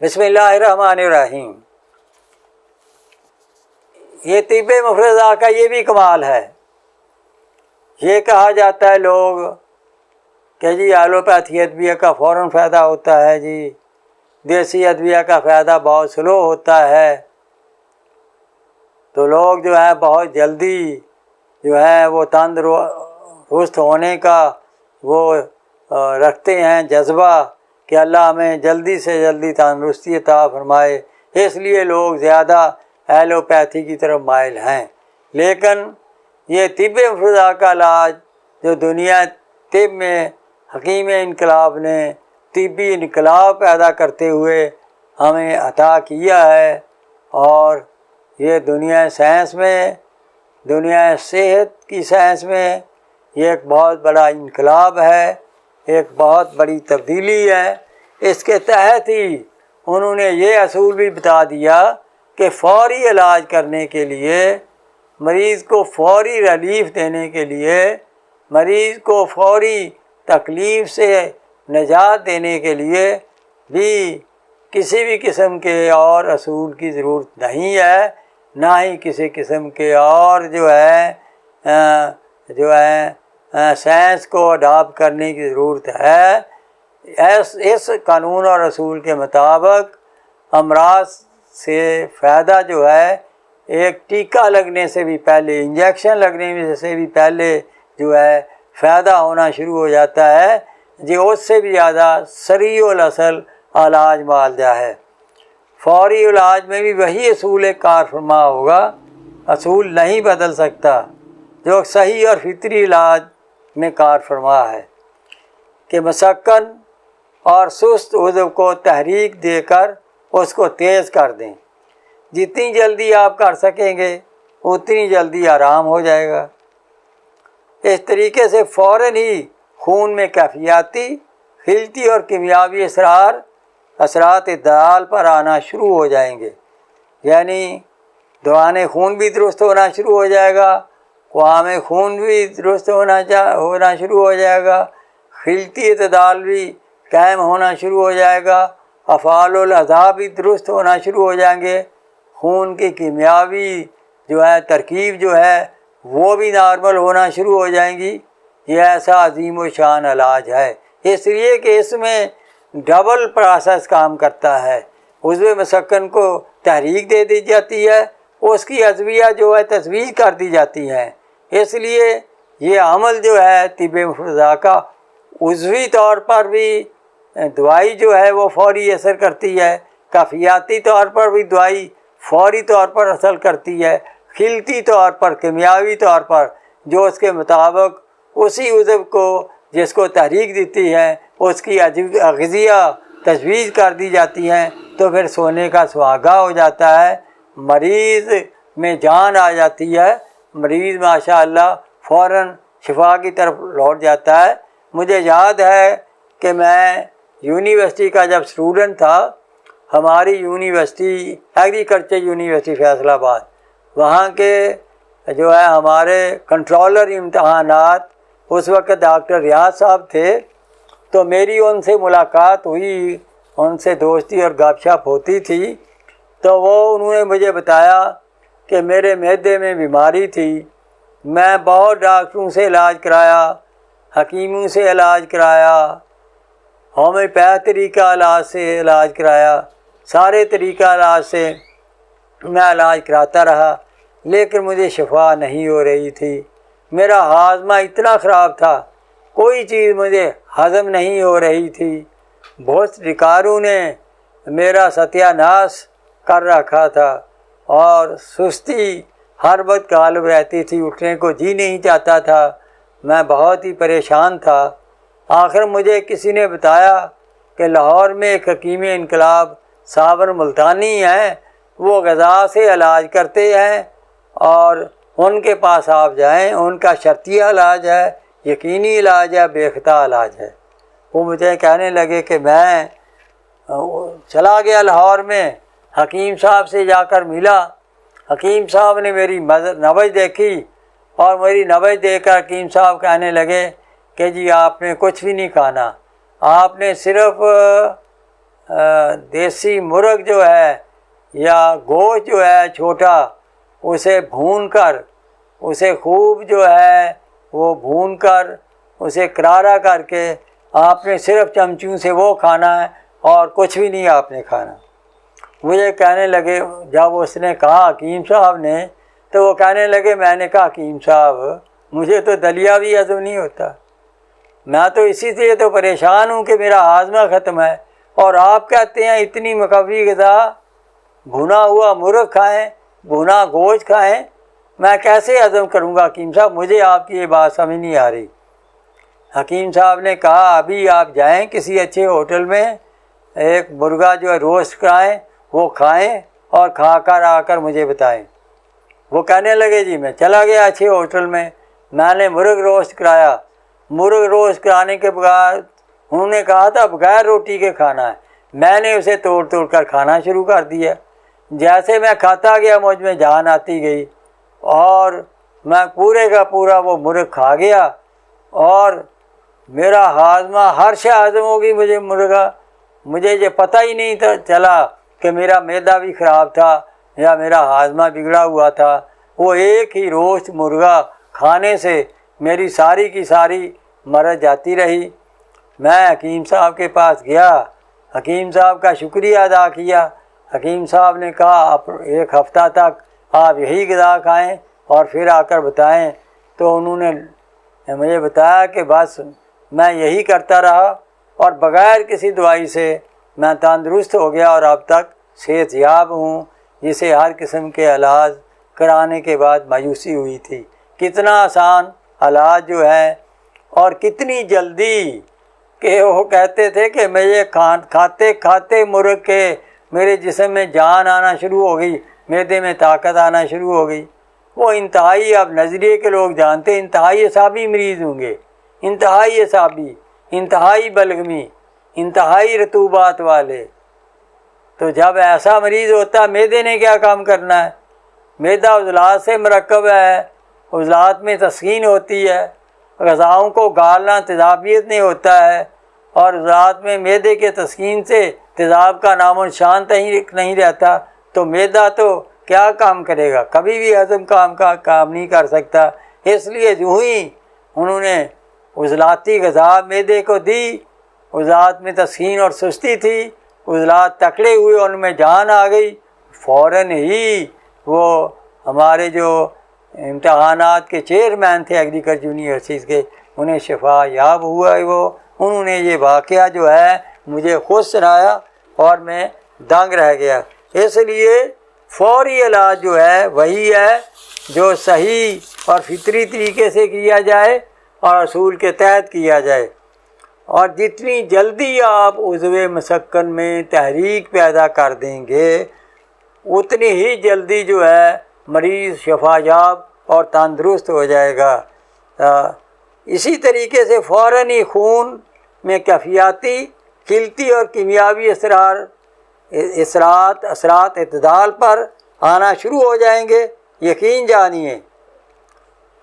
بسم اللہ الرحمن الرحیم۔ یہ طب مفرزہ کا یہ بھی کمال ہے۔ یہ کہا جاتا ہے لوگ کہ جی ایلوپیتھی ادویہ کا فوراً فائدہ ہوتا ہے، جی دیسی ادویہ کا فائدہ بہت سلو ہوتا ہے، تو لوگ جو ہے بہت جلدی جو ہے وہ تندرست ہونے کا وہ رکھتے ہیں جذبہ کہ اللہ ہمیں جلدی سے جلدی تندرستی عطا فرمائے، اس لیے لوگ زیادہ ایلوپیتھی کی طرف مائل ہیں۔ لیکن یہ طب مفرزہ کا علاج جو دنیا طب میں حکیم انقلاب نے طبی انقلاب پیدا کرتے ہوئے ہمیں عطا کیا ہے، اور یہ دنیا سائنس میں، دنیا صحت کی سائنس میں یہ ایک بہت بڑا انقلاب ہے، ایک بہت بڑی تبدیلی ہے۔ اس کے تحت ہی انہوں نے یہ اصول بھی بتا دیا کہ فوری علاج کرنے کے لیے، مریض کو فوری ریلیف دینے کے لیے، مریض کو فوری تکلیف سے نجات دینے کے لیے بھی کسی بھی قسم کے اور اصول کی ضرورت نہیں ہے، نہ ہی کسی قسم کے اور جو ہے سائنس کو اڈاپٹ کرنے کی ضرورت ہے۔ اس قانون اور اصول کے مطابق امراض سے فائدہ جو ہے ایک ٹیکہ لگنے سے بھی پہلے، انجیکشن لگنے سے بھی پہلے جو ہے فائدہ ہونا شروع ہو جاتا ہے، جو اس سے بھی زیادہ سریع الاصل علاج معالجہ ہے۔ فوری علاج میں بھی وہی اصول کار فرما ہوگا، اصول نہیں بدل سکتا، جو صحیح اور فطری علاج میں کار فرما ہے کہ مسکن اور سست عضو کو تحریک دے کر اس کو تیز کر دیں۔ جتنی جلدی آپ کر سکیں گے اتنی جلدی آرام ہو جائے گا۔ اس طریقے سے فوراً ہی خون میں کیفیاتی، خلطی اور کیمیاوی اثرات اعتدال پر آنا شروع ہو جائیں گے، یعنی دوران خون بھی درست ہونا شروع ہو جائے گا، قوام خون بھی درست ہونا شروع ہو جائے گا، خلطی اعتدال بھی قائم ہونا شروع ہو جائے گا، افعال الاعضاء بھی درست ہونا شروع ہو جائیں گے، خون کی کیمیاوی جو ہے ترکیب جو ہے وہ بھی نارمل ہونا شروع ہو جائیں گی۔ یہ ایسا عظیم و شان علاج ہے، اس لیے کہ اس میں ڈبل پروسیس کام کرتا ہے۔ عضو مسکن کو تحریک دے دی جاتی ہے، اس کی ادویہ جو ہے تجویز کر دی جاتی ہیں، اس لیے یہ عمل جو ہے طب مفرزہ کا عضوی طور پر بھی دوائی جو ہے وہ فوری اثر کرتی ہے، کیفیاتی طور پر بھی دوائی فوری طور پر اثر کرتی ہے، خلطی طور پر، کیمیاوی طور پر جو اس کے مطابق اسی عضو کو جس کو تحریک دیتی ہے اس کی اغذیہ تجویز کر دی جاتی ہیں، تو پھر سونے کا سہاگا ہو جاتا ہے، مریض میں جان آ جاتی ہے، مریض ماشاءاللہ فوراً شفا کی طرف لوٹ جاتا ہے۔ مجھے یاد ہے کہ میں یونیورسٹی کا جب اسٹوڈنٹ تھا، ہماری یونیورسٹی ایگریکلچر یونیورسٹی فیصل آباد، وہاں کے جو ہے ہمارے کنٹرولر امتحانات اس وقت ڈاکٹر ریاض صاحب تھے، تو میری ان سے ملاقات ہوئی، ان سے دوستی اور گپ شپ ہوتی تھی، تو انہوں نے مجھے بتایا کہ میرے معدے میں بیماری تھی، میں بہت ڈاکٹروں سے علاج کرایا، حکیموں سے علاج کرایا، ہومیوپیتھ طریقہ علاج سے علاج کرایا، سارے طریقہ علاج سے میں علاج کراتا رہا، لیکن مجھے شفا نہیں ہو رہی تھی۔ میرا ہاضمہ اتنا خراب تھا، کوئی چیز مجھے ہضم نہیں ہو رہی تھی، بہت ڈکاروں نے میرا ستیہ ناش کر رکھا تھا، اور سستی ہر وقت غالب رہتی تھی، اٹھنے کو جی نہیں چاہتا تھا، میں بہت ہی پریشان تھا۔ آخر مجھے کسی نے بتایا کہ لاہور میں ایک حکیم انقلاب صابر ملتانی ہیں، وہ غذا سے علاج کرتے ہیں، اور ان کے پاس آپ جائیں، ان کا شرطیہ علاج ہے، یقینی علاج ہے، بے خطا علاج ہے۔ وہ مجھے کہنے لگے کہ میں چلا گیا لاہور میں، حکیم صاحب سے جا کر ملا، حکیم صاحب نے میری نبض دیکھی، اور میری نبض دیکھ کر حکیم صاحب کہنے لگے کہ جی آپ نے کچھ بھی نہیں کھانا، آپ نے صرف دیسی مرغ جو ہے یا گوشت جو ہے چھوٹا، اسے بھون کر، اسے خوب جو ہے وہ بھون کر، اسے کرارا کر کے آپ نے صرف چمچوں سے وہ کھانا ہے اور کچھ بھی نہیں آپ نے کھانا۔ مجھے کہنے لگے، جب اس نے کہا حکیم صاحب نے، تو وہ کہنے لگے، میں نے کہا حکیم صاحب مجھے تو دلیا بھی ہضم نہیں ہوتا، میں تو اسی سے تو پریشان ہوں کہ میرا ہاضمہ ختم ہے، اور آپ کہتے ہیں اتنی مقوی غذا، بھنا ہوا مرغ کھائیں، بھنا گوشت کھائیں، میں کیسے ہضم کروں گا حکیم صاحب؟ مجھے آپ کی یہ بات سمجھ نہیں آ رہی۔ حکیم صاحب نے کہا ابھی آپ جائیں کسی اچھے ہوٹل میں، ایک مرغا جو ہے روسٹ کرائیں، وہ کھائیں اور کھا کر آ کر مجھے بتائیں۔ وہ کہنے لگے جی میں چلا گیا اچھے ہوٹل میں نے مرغ روسٹ کرایا۔ مرغ روسٹ کرانے کے بعد انہوں نے کہا تھا بغیر روٹی کے کھانا ہے، میں نے اسے توڑ توڑ کر کھانا شروع کر دیا۔ جیسے میں کھاتا گیا مجھ میں جان آتی گئی اور میں پورے کا پورا وہ مرغ کھا گیا، اور میرا ہاضمہ ہر شے ہضم ہوگی مجھے مرغا۔ مجھے یہ پتہ ہی نہیں تھا چلا کہ میرا معدہ بھی خراب تھا یا میرا ہاضمہ بگڑا ہوا تھا۔ وہ ایک ہی روسٹ مرغا کھانے سے میری ساری کی ساری مرض جاتی رہی۔ میں حکیم صاحب کے پاس گیا، حکیم صاحب کا شکریہ ادا کیا۔ حکیم صاحب نے کہا آپ ایک ہفتہ تک آپ یہی غذا کھائیں اور پھر آ کر بتائیں۔ تو انہوں نے مجھے بتایا کہ بس میں یہی کرتا رہا اور بغیر کسی دوائی سے میں تندرست ہو گیا اور اب تک صحت یاب ہوں، جسے ہر قسم کے علاج کرانے کے بعد مایوسی ہوئی تھی۔ کتنا آسان علاج جو ہے، اور کتنی جلدی کہ وہ کہتے تھے کہ مجھے کھاتے کھاتے مرغ کے میرے جسم میں جان آنا شروع ہو گئی، معدے میں طاقت آنا شروع ہو گئی۔ وہ انتہائی، اب نظریے کے لوگ جانتے ہیں، انتہائی اعصابی مریض ہوں گے، انتہائی اعصابی، انتہائی بلغمی، انتہائی رطوبات والے۔ تو جب ایسا مریض ہوتا ہے، معدے نے کیا کام کرنا ہے؟ معدہ عضلات سے مرکب ہے، عضلات میں تسکین ہوتی ہے، غذاؤں کو گالنا تیزابیت نہیں ہوتا ہے، اور عضلات میں معدے کے تسکین سے تیزاب کا نام و نشان نہیں رہتا، تو معدہ تو کیا کام کرے گا؟ کبھی بھی ہضم کام نہیں کر سکتا۔ اس لیے جو ہی انہوں نے عضلاتی غذا معدے کو دی، عضلات میں تسکین اور سستی تھی، عضلات تکڑے ہوئے، ان میں جان آ گئی، فوراً ہی وہ ہمارے جو امتحانات کے چیئرمین تھے ایگریکلچر یونیورسٹیز کے، انہیں شفا یاب ہوا۔ انہوں نے یہ واقعہ جو ہے مجھے خود سنایا اور میں دنگ رہ گیا۔ اس لیے فوری علاج جو ہے وہی ہے جو صحیح اور فطری طریقے سے کیا جائے اور اصول کے تحت کیا جائے، اور جتنی جلدی آپ عضو مسکن میں تحریک پیدا کر دیں گے، اتنی ہی جلدی جو ہے مریض شفا یاب اور تندرست ہو جائے گا۔ اسی طریقے سے فوراً ہی خون میں کیفیاتی، کلتی اور کیمیاوی اثرات اعتدال پر آنا شروع ہو جائیں گے۔ یقین جانیے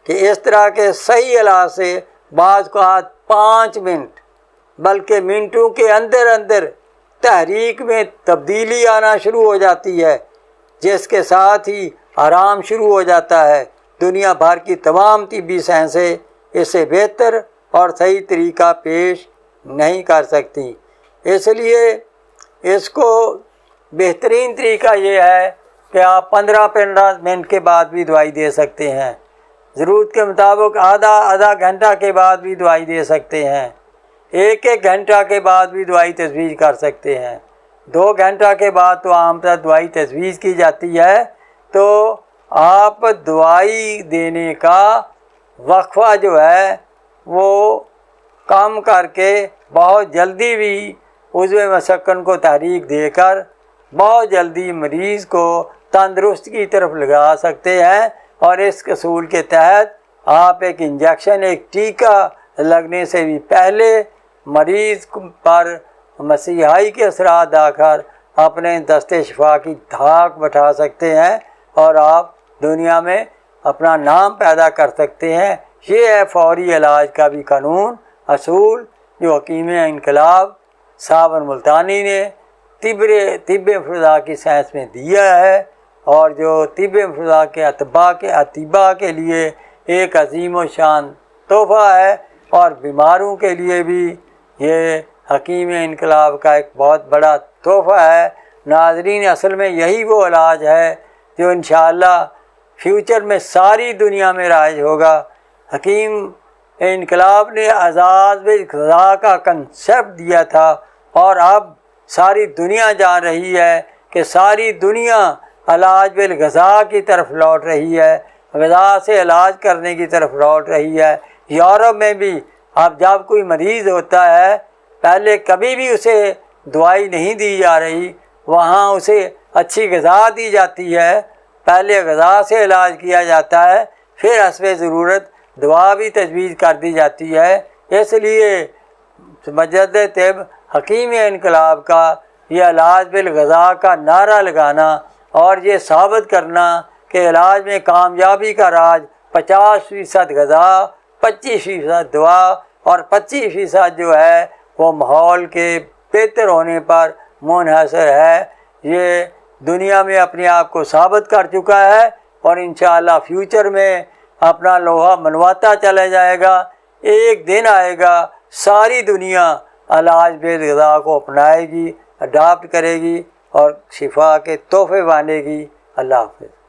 کہ اس طرح کے صحیح علاج سے بعض اوقات 5 منٹ بلکہ منٹوں کے اندر اندر تحریک میں تبدیلی آنا شروع ہو جاتی ہے، جس کے ساتھ ہی آرام شروع ہو جاتا ہے۔ دنیا بھر کی تمام طبی سائنسیں اس سے بہتر اور صحیح طریقہ پیش نہیں کر سکتی۔ اس لیے اس کو بہترین طریقہ یہ ہے کہ آپ 15 منٹ کے بعد بھی دوائی دے سکتے ہیں، ضرورت کے مطابق آدھا گھنٹہ کے بعد بھی دوائی دے سکتے ہیں، 1 گھنٹہ کے بعد بھی دوائی تجویز کر سکتے ہیں، 2 گھنٹہ کے بعد تو عام طور دوائی تجویز کی جاتی ہے۔ تو آپ دوائی دینے کا وقفہ جو ہے وہ کم کر کے بہت جلدی بھی عضو مسکن کو تحریک دے کر بہت جلدی مریض کو تندرست کی طرف لگا سکتے ہیں، اور اس اصول کے تحت آپ ایک انجیکشن، ایک ٹیکہ لگنے سے بھی پہلے مریض پر مسیحائی کے اثرات آ کر اپنے دست شفا کی دھاک بٹھا سکتے ہیں، اور آپ دنیا میں اپنا نام پیدا کر سکتے ہیں۔ یہ ہے فوری علاج کا بھی قانون، اصول، جو حکیم انقلاب صابر ملتانی نے طب فضا کی سائنس میں دیا ہے، اور جو طب فضا کے اطباء کے لیے ایک عظیم و شان تحفہ ہے، اور بیماروں کے لیے بھی یہ حکیم انقلاب کا ایک بہت بڑا تحفہ ہے۔ ناظرین، اصل میں یہی وہ علاج ہے جو انشاءاللہ فیوچر میں ساری دنیا میں رائج ہوگا۔ حکیم انقلاب نے آزاد بالغذا کا کنسیپٹ دیا تھا، اور اب ساری دنیا جان رہی ہے کہ ساری دنیا علاج بالغذا کی طرف لوٹ رہی ہے، غذا سے علاج کرنے کی طرف لوٹ رہی ہے۔ یورپ میں بھی اب جب کوئی مریض ہوتا ہے، پہلے کبھی بھی اسے دوائی نہیں دی جا رہی، وہاں اسے اچھی غذا دی جاتی ہے، پہلے غذا سے علاج کیا جاتا ہے، پھر حسب ضرورت دوا بھی تجویز کر دی جاتی ہے۔ اس لیے مجدد طب حکیم انقلاب کا یہ علاج بالغذا کا نعرہ لگانا اور یہ ثابت کرنا کہ علاج میں کامیابی کا راز 50% غذا، 25% دوا اور 25% جو ہے وہ ماحول کے بہتر ہونے پر منحصر ہے، یہ دنیا میں اپنے آپ کو ثابت کر چکا ہے، اور انشاءاللہ فیوچر میں اپنا لوہا منواتا چلا جائے گا۔ ایک دن آئے گا ساری دنیا علاج بالغذا کو اپنائے گی، اڈاپٹ کرے گی اور شفا کے تحفے باندھے گی۔ اللہ حافظ۔